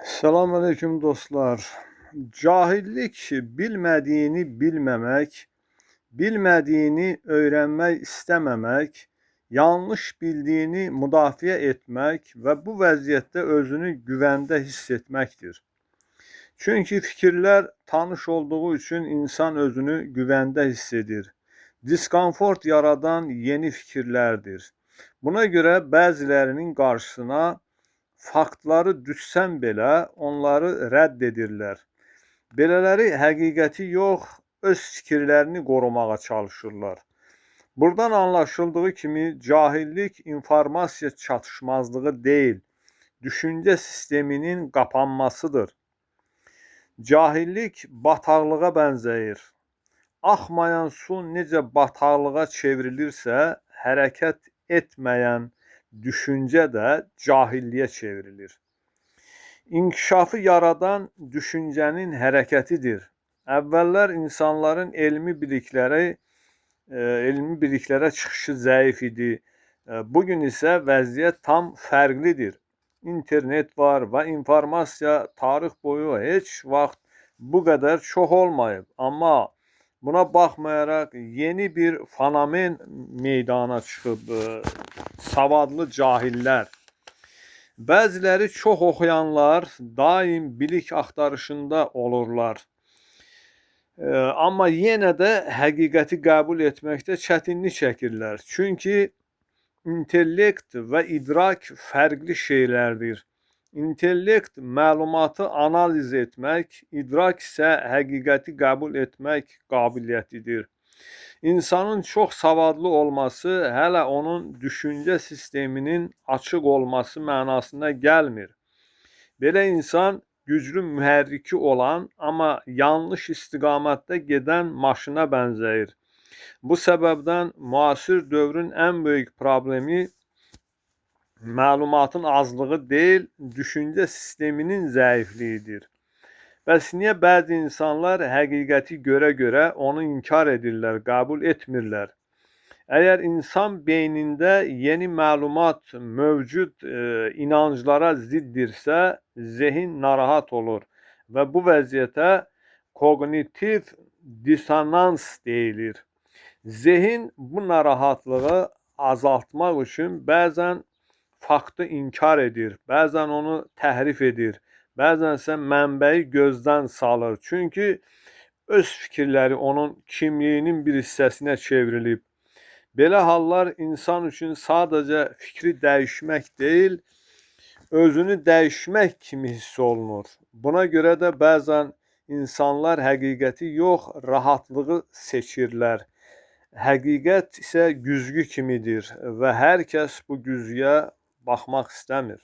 Selamünaleyküm dostlar. Cahillik bilmediğini bilmemek, bilmediğini öğrenmek istememek, yanlış bildiğini müdafiə etmek ve bu vəziyyətdə özünü güvende hissetmektir. Çünkü fikirler tanış olduğu için insan özünü güvende hissedir. Diskomfort yaradan yeni fikirlerdir. Buna göre bəzilərinin qarşısına faktları düşsən belə onları rədd edirlər. Belələri həqiqəti yox, öz fikirlərini qorumağa çalışırlar. Buradan anlaşıldığı kimi cahillik informasiya çatışmazlığı deyil, düşüncə sisteminin qapanmasıdır. Cahillik bataqlığa bənzəyir. Axmayan su necə bataqlığa çevrilirsə, hərəkət etməyən düşünce de cahilliğe çevrilir. İnkişafı yaradan düşüncenin hərəkətidir. Əvvəllər insanların elmi biliklərə çıxışı zəif idi. Bugün isə vəziyyət tam fərqlidir. İnternet var və informasiya tarix boyu heç vaxt bu qədər çox olmayıb. Amma buna baxmayaraq yeni bir fenomen meydana çıxıb. Savadlı cahiller. Bəziləri çox oxuyanlar daim bilik axtarışında olurlar. Amma yenə də həqiqəti qəbul etməkdə çətinlik çəkirlər. Çünki intellekt və idrak fərqli şeylərdir. İntellekt məlumatı analiz etmək, idrak isə həqiqəti qəbul etmək qabiliyyətidir. İnsanın çox savadlı olması hələ onun düşüncə sisteminin açıq olması mənasına gəlmir. Belə insan güclü mühərriki olan, amma yanlış istiqamətdə gedən maşına bənzəyir. Bu səbəbdən müasir dövrün ən böyük problemi məlumatın azlığı deyil, düşüncə sisteminin zəifliyidir. Bəs niyə bəzi insanlar həqiqəti görə onu inkar edirlər, qəbul etmirlər? Əgər insan beynində yeni məlumat mövcud inanclara ziddirsə, zehin narahat olur və bu vəziyyətə kognitiv dissonans deyilir. Zehin bu narahatlığı azaltmaq üçün bəzən faktı inkar edir, bəzən onu təhrif edir. Bəzən isə mənbəyi gözdən salır. Çünki öz fikirləri onun kimliyinin bir hissəsinə çevrilib. Belə hallar insan üçün sadəcə fikri dəyişmək deyil, özünü dəyişmək kimi hiss olunur. Buna görə də bəzən insanlar həqiqəti yox, rahatlığı seçirlər. Həqiqət isə güzgü kimidir və hər kəs bu güzgüyə baxmaq istəmir.